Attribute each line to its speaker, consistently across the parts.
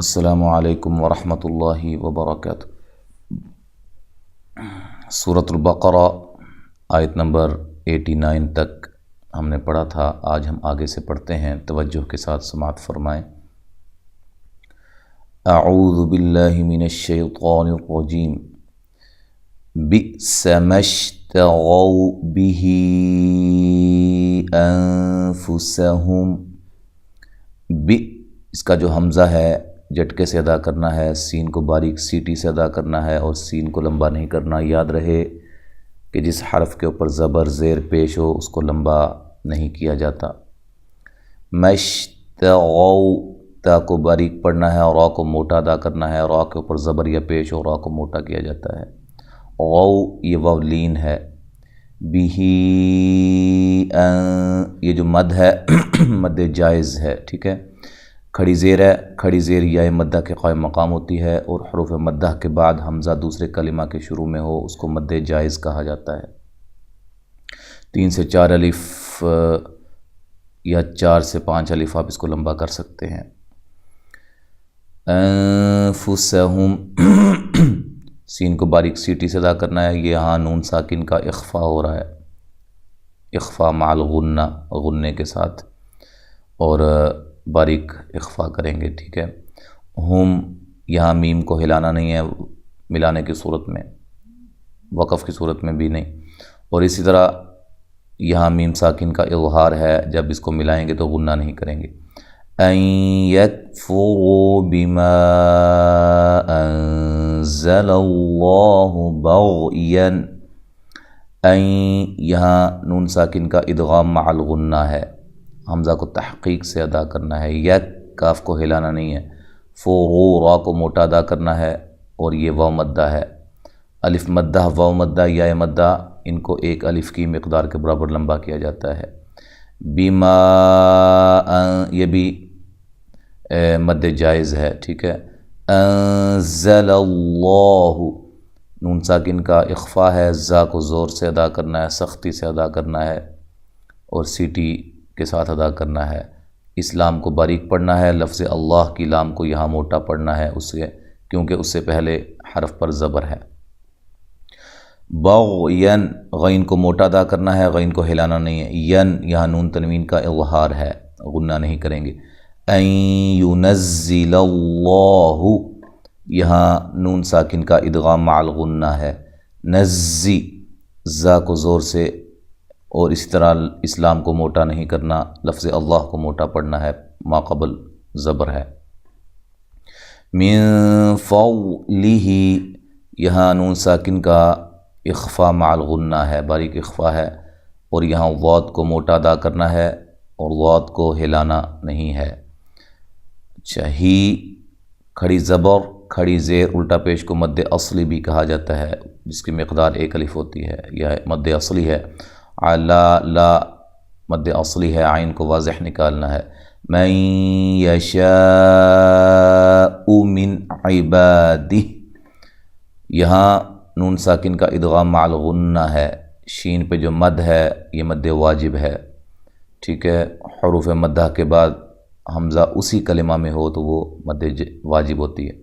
Speaker 1: السلام علیکم ورحمۃ اللہ وبرکاتہ۔ سورۃ البقرہ آیت نمبر 89 تک ہم نے پڑھا تھا۔ آج ہم آگے سے پڑھتے ہیں، توجہ کے ساتھ سماعت فرمائیں۔ اعوذ باللہ من الشیطان الرجیم، بئس ما اشتروا بہ انفسہم۔ اس کا جو حمزہ ہے جھٹکے سے ادا کرنا ہے، سین کو باریک سیٹی سے ادا کرنا ہے اور سین کو لمبا نہیں کرنا۔ یاد رہے کہ جس حرف کے اوپر زبر زیر پیش ہو اس کو لمبا نہیں کیا جاتا۔ مشتغوا، تا کو باریک پڑھنا ہے اور را کو موٹا ادا کرنا ہے۔ را کے اوپر زبر یا پیش ہو، را کو موٹا کیا جاتا ہے۔ غو، یہ واو لین ہے۔ بہی، یہ جو مد ہے مد جائز ہے، ٹھیک ہے۔ کھڑی زیر ہے، کھڑی زیر یا مدہ کے قائم مقام ہوتی ہے، اور حروف مدہ کے بعد حمزہ دوسرے کلمہ کے شروع میں ہو اس کو مد جائز کہا جاتا ہے۔ 3 سے 4 الف یا 4 سے 5 الف آپ اس کو لمبا کر سکتے ہیں۔ انفسہم، سین کو باریک سیٹی سے ادا کرنا ہے۔ یہاں نون ساکن کا اخفا ہو رہا ہے، اخفا مع الغنہ، غنے کے ساتھ، اور باریک اخفا کریں گے، ٹھیک ہے۔ ہم، یہاں میم کو ہلانا نہیں ہے ملانے کی صورت میں، وقف کی صورت میں بھی نہیں، اور اسی طرح یہاں میم ساکن کا اظہار ہے، جب اس کو ملائیں گے تو غنہ نہیں کریں گے۔ ان یکفروا بما انزل اللہ بغیا، ان، یہاں نون ساکن کا ادغام مع الغنہ ہے، حمزہ کو تحقیق سے ادا کرنا ہے۔ یک، کاف کو ہلانا نہیں ہے۔ فرو، را کو موٹا ادا کرنا ہے، اور یہ واو مدہ ہے۔ الف مدہ، واو مدہ، یا مدہ، ان کو ایک الف کی مقدار کے برابر لمبا کیا جاتا ہے۔ بما، یہ بھی مد جائز ہے، ٹھیک ہے۔ انزل اللہ، نون ساکن کا اخفا ہے، زا کو زور سے ادا کرنا ہے، سختی سے ادا کرنا ہے، اور سیٹی کے ساتھ ادا کرنا ہے۔ اس لام کو باریک پڑھنا ہے، لفظ اللہ کی لام کو یہاں موٹا پڑھنا ہے اس سے، کیونکہ اس سے پہلے حرف پر زبر ہے۔ بغین، غین کو موٹا ادا کرنا ہے، غین کو ہلانا نہیں ہے۔ ین، یہاں نون تنوین کا اظہار ہے، غنہ نہیں کریں گے۔ ان ینزل اللہ، یہاں نون ساکن کا ادغام مع الغنہ ہے۔ نزی، زا کو زور سے، اور اسی طرح اسلام کو موٹا نہیں کرنا، لفظ اللہ کو موٹا پڑھنا ہے، ما قبل زبر ہے۔ من فضلہ، یہاں نون ساکن کا اخفا مع الغنہ ہے، باریک اخفا ہے، اور یہاں ضاد کو موٹا ادا کرنا ہے اور ضاد کو ہلانا نہیں ہے۔ اچھا، ہی، کھڑی زبر، کھڑی زیر، الٹا پیش کو مد اصلی بھی کہا جاتا ہے، جس کی مقدار 1 الف ہوتی ہے، یہ مد اصلی ہے۔ علا، لا، مد اصلی ہے، عین کو واضح نکالنا ہے۔ من یشاء من عبادہ، یہاں نون ساکن کا ادغام مع الغنہ ہے، شین پہ جو مد ہے یہ مد واجب ہے، ٹھیک ہے۔ حروف مدہ کے بعد حمزہ اسی کلمہ میں ہو تو وہ مد واجب ہوتی ہے۔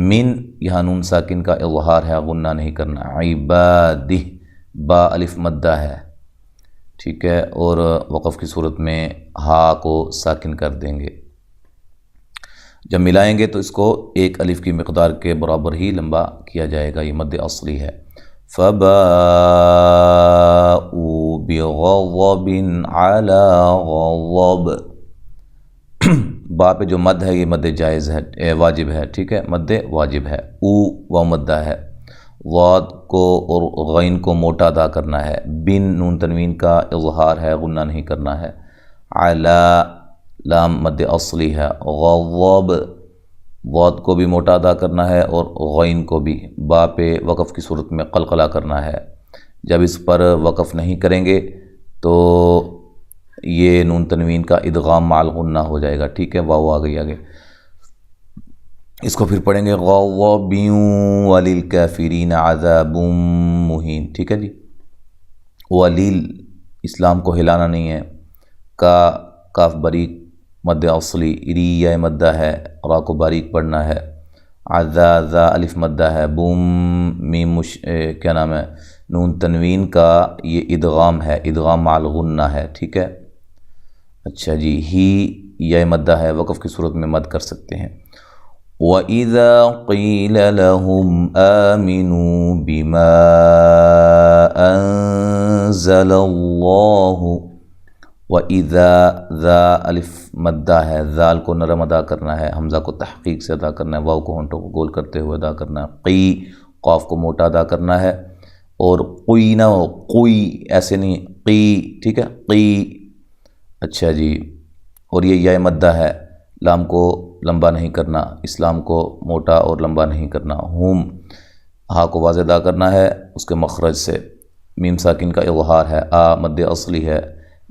Speaker 1: من، یہاں نون ساکن کا اظہار ہے، غنہ نہیں کرنا۔ عبادہ، با الف مدہ ہے، ٹھیک ہے، اور وقف کی صورت میں ہا کو ساکن کر دیں گے۔ جب ملائیں گے تو اس کو 1 الف کی مقدار کے برابر ہی لمبا کیا جائے گا، یہ مد اصلی ہے۔ فباءوا بغضب علی غضب، با پہ جو مد ہے یہ مد جائز ہے، واجب ہے، ٹھیک ہے، مد واجب ہے۔ او، واو مدہ ہے۔ ضاد کو اور غین کو موٹا ادا کرنا ہے۔ بن، نون تنوین کا اظہار ہے، غنہ نہیں کرنا ہے۔ علا، لام مد اصلی ہے۔ غضب، ضاد کو بھی موٹا ادا کرنا ہے اور غین کو بھی۔ با پہ وقف کی صورت میں قلقلہ کرنا ہے، جب اس پر وقف نہیں کریں گے تو یہ نون تنوین کا ادغام مع الغنہ ہو جائے گا، ٹھیک ہے۔ واو آ گئی آگے، اس کو پھر پڑھیں گے غضب وللکافرین عذاب مہین، ٹھیک ہے جی۔ ولیل، اسلام کو ہلانا نہیں ہے۔ کاف باریک مد اصلی، ری یا مدہ ہے، را کو باریک پڑھنا ہے، عذا ذا الف مدہ ہے، بوم میم کیا نام ہے نون تنوین کا یہ ادغام ہے، ادغام مع الغنہ ہے، ٹھیک ہے۔ اچھا جی، ہی یا مدہ ہے، وقف کی صورت میں مد کر سکتے ہیں۔ وَإِذَا قِيلَ لَهُمْ آمِنُوا بِمَا أَنزَلَ اللَّهُ، وَإِذَا ذا الف مدہ ہے، ذال کو نرم ادا کرنا ہے، حمزہ کو تحقیق سے ادا کرنا ہے، واو کو ہونٹوں کو گول کرتے ہوئے ادا کرنا ہے، قی قاف کو موٹا ادا کرنا ہے، اور قوی نہ ہو، قوی ایسے نہیں، قی، ٹھیک ہے، قی۔ اچھا جی، اور یہ یا مدہ ہے، لام کو لمبا نہیں کرنا، اسلام کو موٹا اور لمبا نہیں کرنا، ہم ہا کو واضح ادا کرنا ہے اس کے مخرج سے، میم ساکن کا اظہار ہے، آ مد اصلی ہے،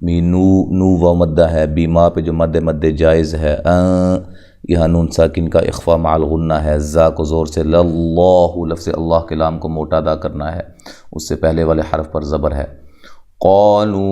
Speaker 1: می نو و مدہ ہے، بی ما پہ جو مد جائز ہے، یہاں نون ساکن کا اخفا مع الغنہ ہے، زا کو زور سے، للہ لفظ اللہ کے لام کو موٹا ادا کرنا ہے، اس سے پہلے والے حرف پر زبر ہے، قالو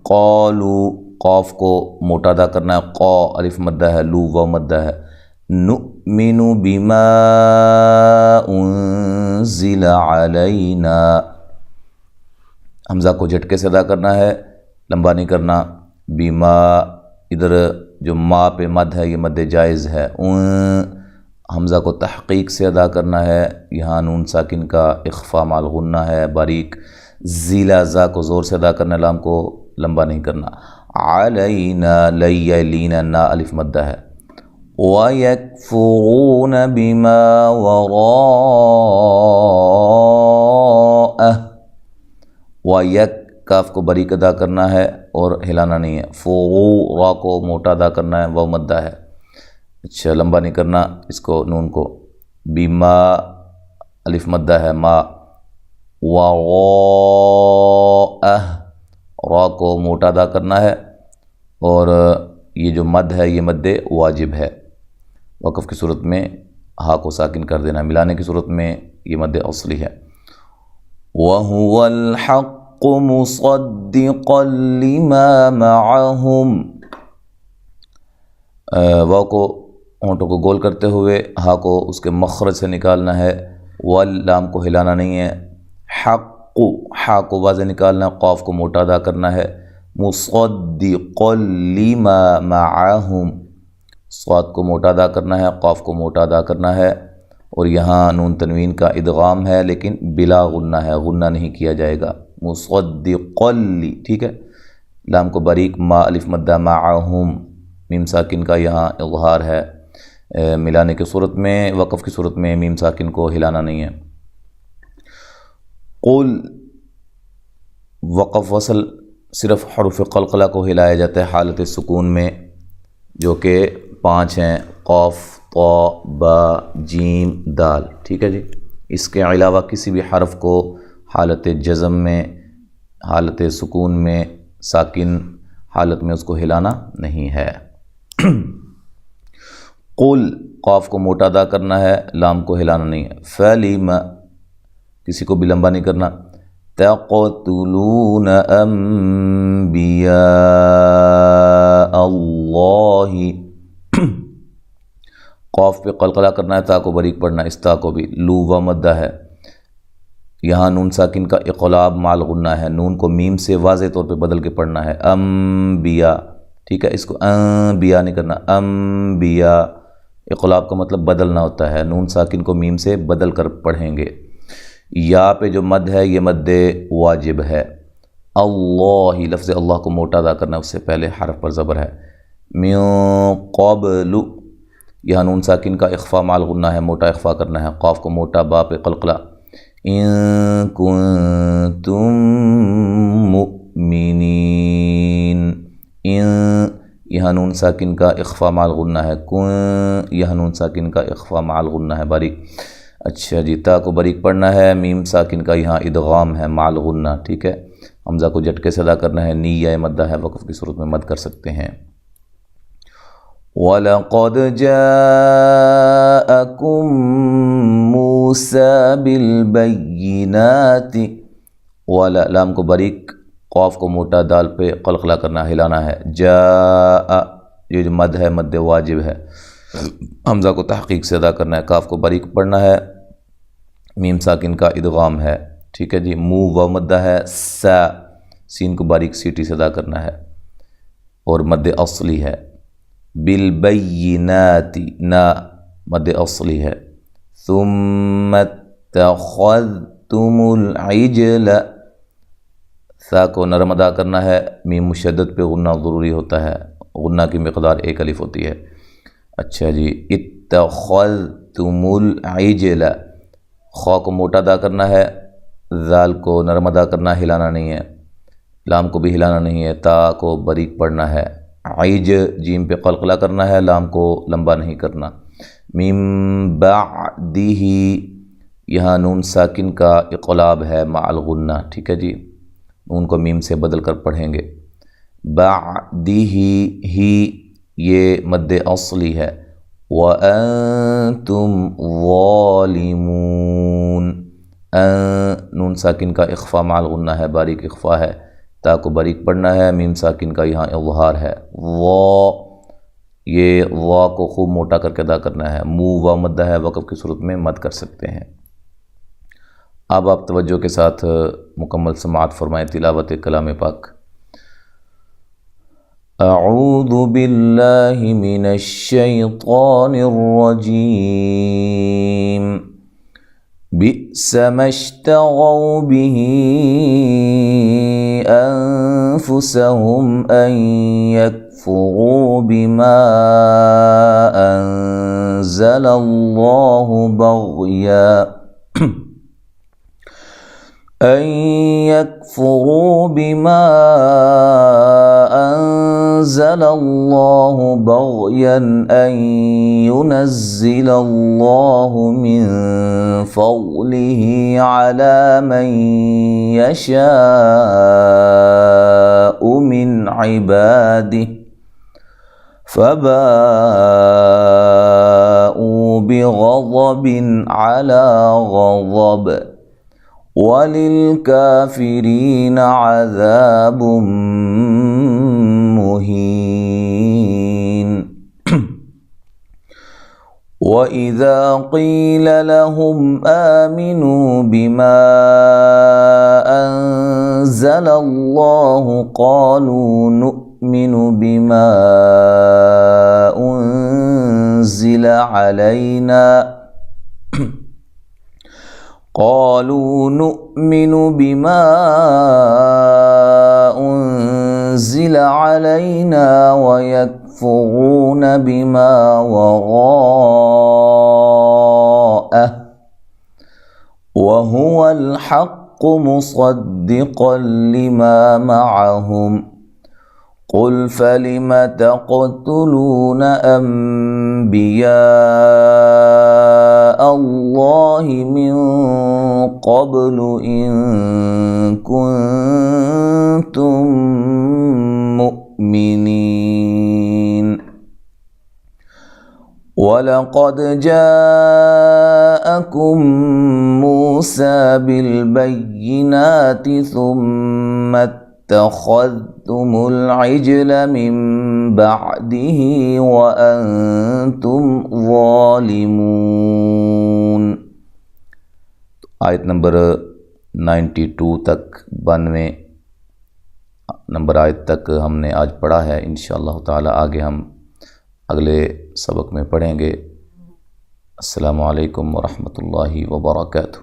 Speaker 1: قالو قاف کو موٹا ادا کرنا ہے، قا الف مدہ ہے، لو و مدہ ہے، نؤمن بما انزل علینا، حمزہ کو جھٹکے سے ادا کرنا ہے، لمبا نہیں کرنا، بیما ادھر جو ما پہ مد ہے یہ مد جائز ہے، حمزہ کو تحقیق سے ادا کرنا ہے، یہاں نون ساکن کا اخفا مع الغنہ ہے باریک، زیلا زا کو زور سے ادا کرنا، لام کو لمبا نہیں کرنا، علینا لی لینا نا الف مدہ ہے، وَيَكْفُرُونَ بِمَا وَرَاءَهُ، وَيَک کاف کو باریک ادا کرنا ہے اور ہلانا نہیں ہے، فورو را کو موٹا ادا کرنا ہے، واو مدہ ہے، اچھا لمبا نہیں کرنا اس کو نون کو، بیما الف مدہ ہے، ما، وَرَاءَهُ را کو موٹا ادا کرنا ہے، اور یہ جو مد ہے یہ مد واجب ہے، وقف کی صورت میں ہا کو ساکن کر دینا، ملانے کی صورت میں یہ مد اصلی ہے، وَهُوَ الْحَقُّ مُصَدِّقًا لِمَا مَعَهُمْ، واو کو ہونٹوں کو گول کرتے ہوئے ہا کو اس کے مخرج سے نکالنا ہے، واللام کو ہلانا نہیں ہے، حق ہا کو واضح نکالنا ہے، قاف کو موٹا ادا کرنا ہے، مصدقا لما معہم، صاد کو موٹا ادا کرنا ہے، قاف کو موٹا ادا کرنا ہے، اور یہاں نون تنوین کا ادغام ہے لیکن بلا غنہ ہے، غنہ نہیں کیا جائے گا، مصدقا لی، ٹھیک ہے، لام کو باریک، ما الف مدہ معہم، میم ساکن کا یہاں اظہار ہے، ملانے کی صورت میں، وقف کی صورت میں میم ساکن کو ہلانا نہیں ہے، قل وقف وصل صرف حرف قلقلہ کو ہلایا جاتا ہے حالت سکون میں، جو کہ 5 ہیں، قاف، طا، با، جیم، دال، ٹھیک ہے جی، اس کے علاوہ کسی بھی حرف کو حالت جزم میں، حالت سکون میں، ساکن حالت میں اس کو ہلانا نہیں ہے۔ قل قاف کو موٹا ادا کرنا ہے، لام کو ہلانا نہیں ہے، فلم کسی کو بھی لمبا نہیں کرنا، تقتلون انبیاء اللہ، قاف پہ قلقلہ کرنا ہے، تا کو باریک پڑھنا ہے، اس تا کو بھی، لو و مدہ ہے، یہاں نون ساکن کا اقلاب مع الغنہ ہے، نون کو میم سے واضح طور پہ بدل کے پڑھنا ہے، انبیاء، ٹھیک ہے، اس کو انبیاء نہیں کرنا، انبیاء، اقلاب کا مطلب بدلنا ہوتا ہے، نون ساکن کو میم سے بدل کر پڑھیں گے، یا پہ جو مد ہے یہ مد واجب ہے، اللہ لفظ اللہ کو موٹا ادا کرنا ہے، اس سے پہلے حرف پر زبر ہے، من قبل، یہاں نون ساکن کا اخفا مع الغنہ ہے، موٹا اخفا کرنا ہے، قاف کو موٹا، با پہ قلقلہ، ان کنتم مؤمنین، ان یہاں نون ساکن کا اخفا مع الغنہ ہے، کن یہاں نون ساکن کا اخفا مع الغنہ ہے باریک، اچھا جی، تا کو باریک پڑھنا ہے، میم ساکن کا یہاں ادغام ہے مع الغنہ، ٹھیک ہے، حمزہ کو جھٹکے سے ادا کرنا ہے، نی یا مدہ ہے، وقف کی صورت میں مد کر سکتے ہیں، وَلَقَدْ جَاءَكُم مُوسَىٰ بِالْبَيِّنَاتِ، لام کو باریک، قاف کو موٹا دال پہ قلقلہ کرنا ہے، ہلانا ہے، جاء یہ جو مد ہے مد واجب ہے، حمزہ کو تحقیق سے ادا کرنا ہے، کاف کو باریک پڑھنا ہے، میم ساکن کا ادغام ہے، ٹھیک ہے جی، مو و مدہ ہے، سا سین کو باریک سیٹی سے ادا کرنا ہے اور مد اصلی ہے، بالبینات نا مد اصلی ہے، ثم اتخذتم العجل سا کو نرم ادا کرنا ہے، میم مشدد پہ غنہ ضروری ہوتا ہے، غنہ کی مقدار 1 الف ہوتی ہے۔ اچھا جی، اتخذتم العجل خا کو موٹا ادا کرنا ہے، ذال کو نرم ادا کرنا ہے، ہلانا نہیں ہے، لام کو بھی ہلانا نہیں ہے، تا کو باریک پڑھنا ہے، عیج جیم پہ قلقلہ کرنا ہے، لام کو لمبا نہیں کرنا، میم بعدہ یہاں نون ساکن کا اقلاب ہے مع الغنہ، ٹھیک ہے جی، نون کو میم سے بدل کر پڑھیں گے، بعدہ ہی یہ مد اصلی ہے، وَأَنْتُمْ ظَالِمُونَ نون ساکن کا اخفا مع الغنہ ہے، باریک اخفا ہے، تا کو باریک پڑھنا ہے، میم ساکن کا یہاں اظہار ہے، یہ وا کو خوب موٹا کر کے ادا کرنا ہے، مو و مدہ ہے، وقف کی صورت میں مد کر سکتے ہیں۔ اب آپ توجہ کے ساتھ مکمل سماعت فرمائیں تلاوت کلام پاک۔ اعوذ باللہ من الشیطان الرجیم، بئس ما اشتروا به انفسهم ان يكفروا بما انزل اللہ بغیا أن يكفروا بما أنزل الله بغيا أن ينزل الله من فضله على من يشاء من عباده فباءوا بغضب على غضب وَلِلْكَافِرِينَ عَذَابٌ مُهِينٌ وَإِذَا قِيلَ لَهُمْ آمِنُوا بِمَا أَنزَلَ اللَّهُ قَالُوا نُؤْمِنُ بِمَا أُنزِلَ عَلَيْنَا قالوا نؤمن بما أنزل علينا ويكفرون بما وراءه وهو الحق مصدقا لما معهم قل فلم تقتلون أنبياء الله من قبل إن كنتم مؤمنين ولقد جاءكم موسى بالبينات ثم اتخذتم العجل من بعده وأنتم ظالمون۔ آیت نمبر 92 تک 92 نمبر آیت تک ہم نے آج پڑھا ہے، انشاءاللہ تعالی آگے ہم اگلے سبق میں پڑھیں گے۔ السلام علیکم ورحمۃ اللہ وبرکاتہ۔